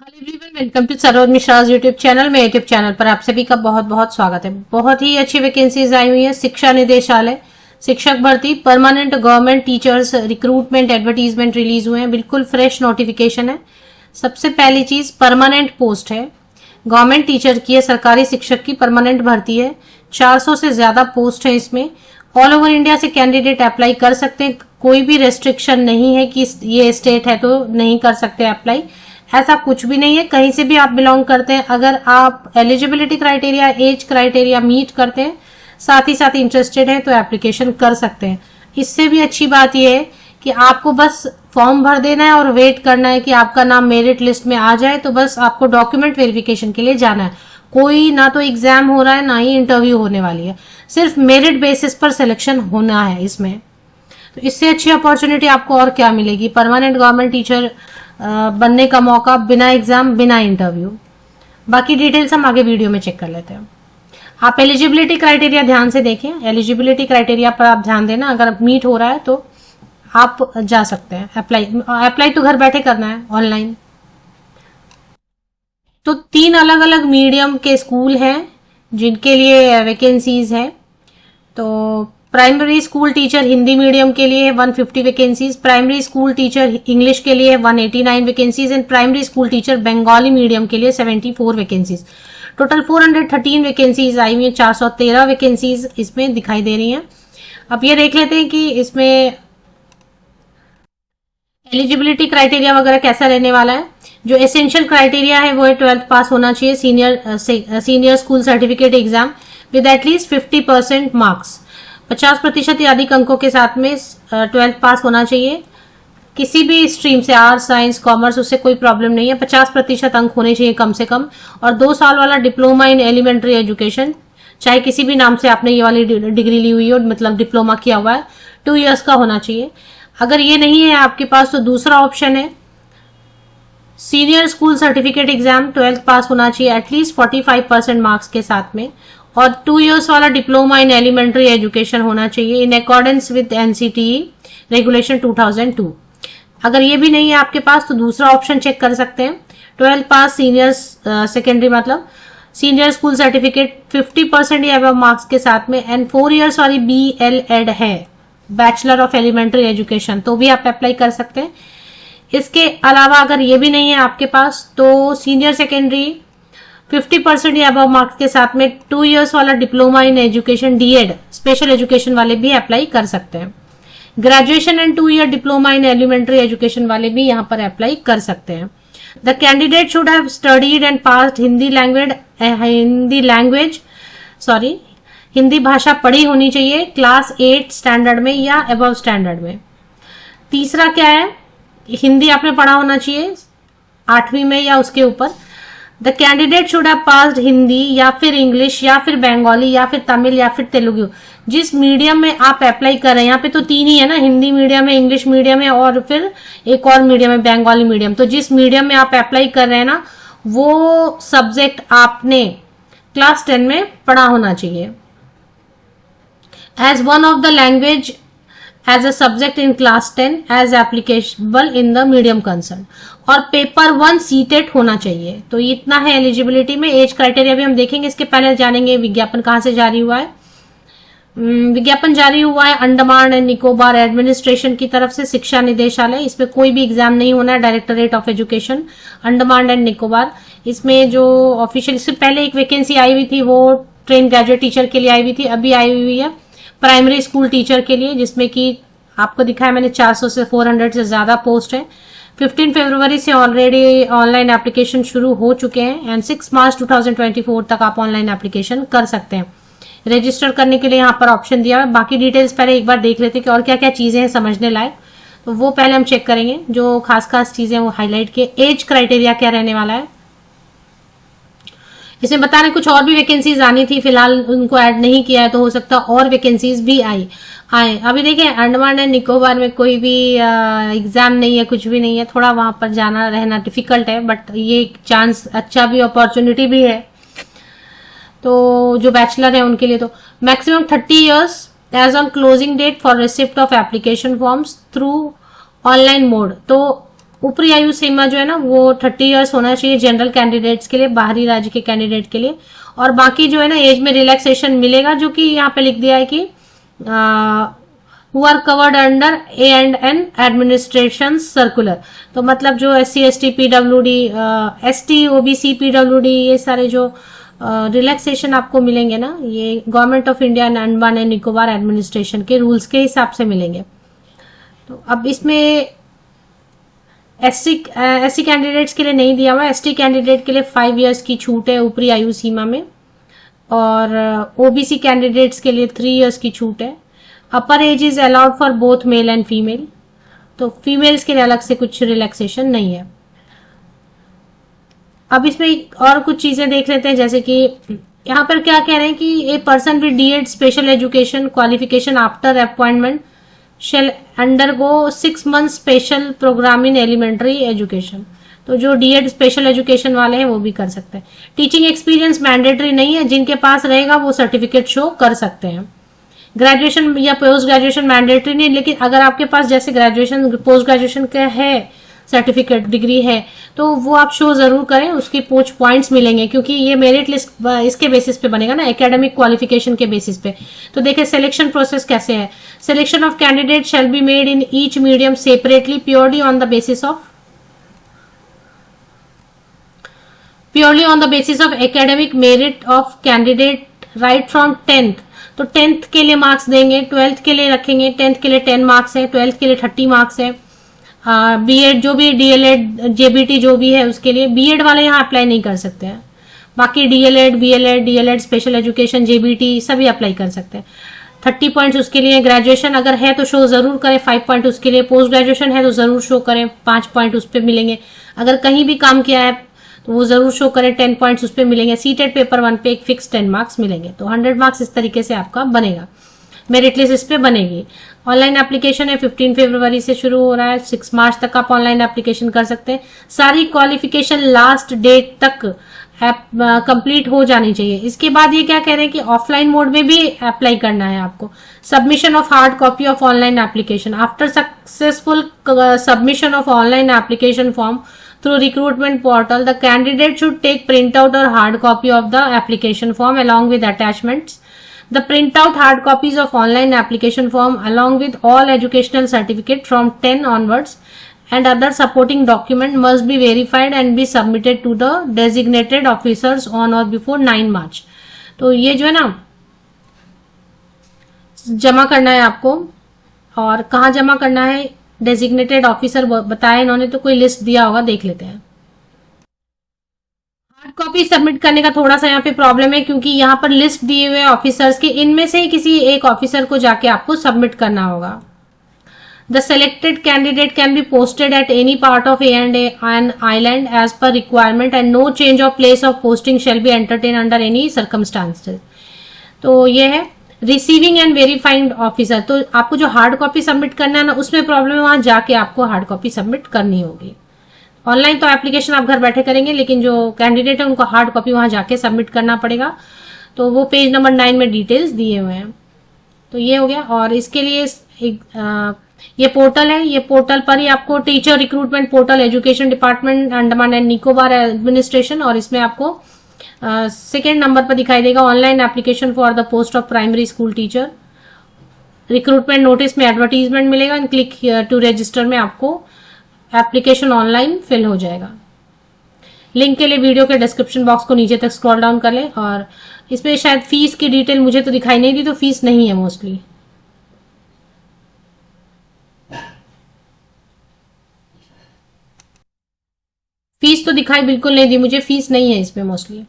Everyone, welcome to Saroj Mishra's YouTube channel. में YouTube channel पर आप सभी का बहुत बहुत स्वागत है। बहुत ही अच्छी वैकेंसीज आई हुई है। शिक्षा निदेशालय शिक्षक भर्ती permanent government teachers recruitment advertisement release हुए हैं। बिल्कुल फ्रेश नोटिफिकेशन है। सबसे पहली चीज परमानेंट पोस्ट है, गवर्नमेंट टीचर की है, सरकारी शिक्षक की परमानेंट भर्ती है। 400 से ज्यादा पोस्ट है इसमें। ऑल ओवर इंडिया से कैंडिडेट अप्लाई कर सकते हैं। कोई भी रेस्ट्रिक्शन नहीं है कि ये स्टेट है तो नहीं कर सकते अप्लाई, ऐसा कुछ भी नहीं है। कहीं से भी आप बिलोंग करते हैं, अगर आप eligibility criteria age criteria meet करते हैं, साथ ही साथ इंटरेस्टेड हैं तो एप्लीकेशन कर सकते हैं। इससे भी अच्छी बात यह है कि आपको बस फॉर्म भर देना है और वेट करना है कि आपका नाम मेरिट लिस्ट में आ जाए। तो बस आपको डॉक्यूमेंट वेरिफिकेशन के लिए जाना है। कोई ना तो एग्जाम हो रहा है ना ही इंटरव्यू होने वाली है, सिर्फ मेरिट बेसिस पर सिलेक्शन होना है इसमें। तो इससे अच्छी अपॉर्चुनिटी आपको और क्या मिलेगी। परमानेंट गवर्नमेंट टीचर बनने का मौका बिना एग्जाम बिना इंटरव्यू। बाकी डिटेल्स हम आगे वीडियो में चेक कर लेते हैं। आप एलिजिबिलिटी क्राइटेरिया ध्यान से देखें। एलिजिबिलिटी क्राइटेरिया पर आप ध्यान देना, अगर मीट हो रहा है तो आप जा सकते हैं। अप्लाई तो घर बैठे करना है ऑनलाइन। तो 3 अलग अलग मीडियम के स्कूल हैं जिनके लिए वैकेंसीज है। तो primary school teacher Hindi medium के लिए 150 vacancies, primary school teacher English के लिए 189 vacancies and primary school teacher Bengali medium के लिए 74 वैकेंसीज। टोटल 413 वैकेंसीज आई हुई है। 413 वैकेंसीज इसमें दिखाई दे रही हैं। अब ये देख लेते हैं कि इसमें एलिजिबिलिटी क्राइटेरिया वगैरह कैसा रहने वाला है। जो एसेंशियल क्राइटेरिया है वो है 12th पास होना चाहिए, senior school certificate exam with at least 50% marks, 50% या अधिक अंकों के साथ में 12th पास होना चाहिए। किसी भी स्ट्रीम से, आर्ट्स साइंस कॉमर्स, उससे कोई प्रॉब्लम नहीं है। 50% अंक होने चाहिए कम से कम। और 2 साल वाला डिप्लोमा इन एलिमेंट्री एजुकेशन, चाहे किसी भी नाम से आपने ये वाली डिग्री ली हुई हो, मतलब डिप्लोमा किया हुआ है, 2 इयर्स का होना चाहिए। अगर ये नहीं है आपके पास तो दूसरा ऑप्शन है senior school certificate exam 12th पास होना चाहिए एटलीस्ट 45% मार्क्स के साथ में, और 2 इयर्स वाला डिप्लोमा इन एलिमेंट्री एजुकेशन होना चाहिए in accordance with NCTE regulation 2002। अगर ये भी नहीं है आपके पास तो दूसरा ऑप्शन चेक कर सकते हैं। 12th पास सीनियर सेकेंडरी मतलब सीनियर स्कूल सर्टिफिकेट 50% या अबव मार्क्स के साथ में एंड 4 इयर्स वाली BLEd है, बैचलर ऑफ एलिमेंट्री एजुकेशन, तो भी आप अप्लाई कर सकते हैं। इसके अलावा अगर ये भी नहीं है आपके पास तो सीनियर सेकेंडरी 50% या अबव मार्क्स के साथ में 2 इयर्स वाला diploma in education DEd special education वाले भी अप्लाई कर सकते हैं। Graduation and 2 year diploma in elementary education वाले भी यहाँ पर अप्लाई कर सकते हैं। The candidate should have studied and passed Hindi भाषा पढ़ी होनी चाहिए क्लास 8 स्टैंडर्ड में या अबव स्टैंडर्ड में। तीसरा क्या है, हिंदी आपने पढ़ा होना चाहिए 8वीं में या उसके ऊपर। The candidate should have passed Hindi या फिर इंग्लिश या फिर बंगाली या फिर तमिल या फिर तेलुगु। जिस मीडियम में आप अप्लाई कर रहे हैं, यहाँ पे तो 3 ही है ना, हिंदी मीडियम है, इंग्लिश मीडियम है और फिर एक और मीडियम है बंगाली मीडियम। तो जिस मीडियम में आप अप्लाई कर रहे हैं ना, वो सब्जेक्ट आपने क्लास 10 में पढ़ा होना चाहिए as one of the language as a subject in class 10 as applicable in the medium concerned, और पेपर 1 सीटेट होना चाहिए। तो इतना है एलिजिबिलिटी में। एज क्राइटेरिया भी हम देखेंगे, इसके पहले जानेंगे विज्ञापन कहां से जारी हुआ है। विज्ञापन जारी हुआ है अंडमान एंड निकोबार एडमिनिस्ट्रेशन की तरफ से, शिक्षा निदेशालय। इसमें कोई भी एग्जाम नहीं होना है। Directorate of education Andaman and Nicobar. इसमें जो ऑफिशियल, इससे पहले एक वैकेंसी आई हुई थी वो ट्रेन ग्रेजुएट टीचर के लिए आई हुई थी, अभी आई हुई है प्राइमरी स्कूल टीचर के लिए, जिसमें कि आपको दिखाया मैंने 400 से 400 से ज्यादा पोस्ट है। 15 फरवरी से ऑलरेडी ऑनलाइन एप्लीकेशन शुरू हो चुके हैं एंड 6 मार्च 2024 तक आप ऑनलाइन एप्लीकेशन कर सकते हैं। रजिस्टर करने के लिए यहाँ पर ऑप्शन दिया है। बाकी डिटेल्स पहले एक बार देख लेते हैं कि और क्या क्या चीजें हैं समझने लायक, तो वो पहले हम चेक करेंगे। जो खास खास चीजें वो हाईलाइट के। एज क्राइटेरिया क्या रहने वाला है इसमें बता रहे। कुछ और भी वैकेंसीज आनी थी, फिलहाल उनको ऐड नहीं किया है, तो हो सकता है और वैकेंसीज भी आए। अभी देखिए अंडमान एंड निकोबार में कोई भी एग्जाम नहीं है, कुछ भी नहीं है। थोड़ा वहां पर जाना रहना डिफिकल्ट है, बट ये चांस अच्छा भी, अपॉर्चुनिटी भी है। तो जो बैचलर है उनके लिए तो maximum 30 years age on closing date for receipt of application forms through online mode. तो ऊपरी आयु सीमा जो है ना वो 30 इयर्स होना चाहिए जनरल कैंडिडेट्स के लिए, बाहरी राज्य के कैंडिडेट के लिए। और बाकी जो है ना एज में रिलैक्सेशन मिलेगा, जो कि यहाँ पे लिख दिया है कि who are covered under A&N administration circular. तो मतलब जो SC ST PWD ST OBC PWD ये सारे जो रिलैक्सेशन आपको मिलेंगे ना, ये government of India and Andaman and Nicobar administration के रूल्स के हिसाब से मिलेंगे। तो अब इसमें SC कैंडिडेट्स के लिए नहीं दिया हुआ, ST कैंडिडेट के लिए 5 इयर्स की छूट है ऊपरी आयु सीमा में, और OBC कैंडिडेट्स के लिए 3 इयर्स की छूट है। अपर as is allowed for both male and female, तो फीमेल्स के लिए अलग से कुछ रिलैक्सेशन नहीं है। अब इसमें और कुछ चीजें देख लेते हैं, जैसे कि यहाँ पर क्या कह रहे हैं कि a person with D.Ed special education qualification after appointment shall undergo 6 months special programme in elementary education. तो जो D.Ed स्पेशल एजुकेशन वाले हैं वो भी कर सकते हैं। टीचिंग एक्सपीरियंस मैंडेटरी नहीं है, जिनके पास रहेगा वो सर्टिफिकेट शो कर सकते हैं। ग्रेजुएशन या पोस्ट ग्रेजुएशन मैंडेटरी नहीं, लेकिन अगर आपके पास जैसे ग्रेजुएशन पोस्ट ग्रेजुएशन का है सर्टिफिकेट डिग्री है तो वो आप शो जरूर करें, उसकी कुछ पॉइंट्स मिलेंगे, क्योंकि ये मेरिट लिस्ट इसके बेसिस पे बनेगा ना, एकेडमिक क्वालिफिकेशन के बेसिस पे। तो देखिए सिलेक्शन प्रोसेस कैसे है। Selection of candidate shall be made in each medium separately purely on the basis of academic merit of candidate right from 10th। तो 10th के लिए मार्क्स देंगे, 12th के लिए रखेंगे, 10th के लिए 10 मार्क्स है, 12th के लिए 30 मार्क्स है। B.Ed जो भी DLED JBT जो भी है उसके लिए, B.Ed वाले यहाँ अप्लाई नहीं कर सकते हैं, बाकी DLED स्पेशल एजुकेशन JBT सभी अप्लाई कर सकते हैं। 30 पॉइंट्स उसके लिए, ग्रेजुएशन अगर है तो शो जरूर करें, 5 पॉइंट उसके लिए, पोस्ट ग्रेजुएशन है तो जरूर शो करें, 5 पॉइंट उस पर मिलेंगे। अगर कहीं भी काम किया है तो वो जरूर शो करें, 10 पॉइंट्स उस पर मिलेंगे। सीटेड पेपर 1 पे एक फिक्स 10 मार्क्स मिलेंगे, तो 100 मार्क्स इस तरीके से आपका बनेगा, मेरिट लिस्ट इस पे बनेगी। ऑनलाइन एप्लीकेशन है, 15 फरवरी से शुरू हो रहा है, 6 मार्च तक आप ऑनलाइन एप्लीकेशन कर सकते हैं। सारी क्वालिफिकेशन लास्ट डेट तक कंप्लीट हो जानी चाहिए। इसके बाद ये क्या कह रहे हैं कि ऑफलाइन मोड में भी अप्लाई करना है आपको। Submission of hard copy of online application after successful submission of online application form through recruitment portal, the candidate should take printout or hard copy of the application form along with attachments. The printout hard copies of online application form along with all educational certificate from 10 onwards and other supporting document must be verified and be submitted to the designated officers on or before 9 March. तो ये जो है ना जमा करना है आपको, और कहाँ जमा करना है डेजिग्नेटेड ऑफिसर बताया इन्होंने, तो कोई लिस्ट दिया होगा, देख लेते हैं। हार्ड कॉपी सबमिट करने का थोड़ा सा यहाँ पे प्रॉब्लम है, क्योंकि यहाँ पर लिस्ट दिए हुए ऑफिसर्स के, इनमें से ही किसी एक ऑफिसर को जाके आपको सबमिट करना होगा। The selected candidate can be posted at any part of an island as per requirement and no change of place of posting shall be entertain under any circumstances. तो ये है रिसीविंग एंड वेरीफाइंग ऑफिसर। तो आपको जो hard copy submit करना है ना, उसमें प्रॉब्लम है, वहां जाके आपको हार्ड कॉपी सबमिट करनी होगी। ऑनलाइन तो एप्लीकेशन आप घर बैठे करेंगे, लेकिन जो कैंडिडेट है उनको हार्ड कॉपी वहां जाके सबमिट करना पड़ेगा। तो वो पेज नंबर 9 में डिटेल्स दिए हुए हैं। तो ये हो गया। और इसके लिए ये पोर्टल है, ये पोर्टल पर ही आपको teacher recruitment portal education department Andaman and Nicobar administration, और इसमें आपको सेकेंड नंबर पर दिखाई देगा online application for the post of primary school teacher. Recruitment notice में एडवर्टीजमेंट मिलेगा, एंड क्लिक टू रजिस्टर में आपको एप्लीकेशन ऑनलाइन फिल हो जाएगा। लिंक के लिए वीडियो के डिस्क्रिप्शन बॉक्स को नीचे तक स्क्रॉल डाउन कर लें। और इसमें शायद फीस की डिटेल मुझे तो दिखाई नहीं दी, तो फीस नहीं है मोस्टली। फीस तो दिखाई बिल्कुल नहीं दी मुझे, फीस नहीं है इसमें मोस्टली।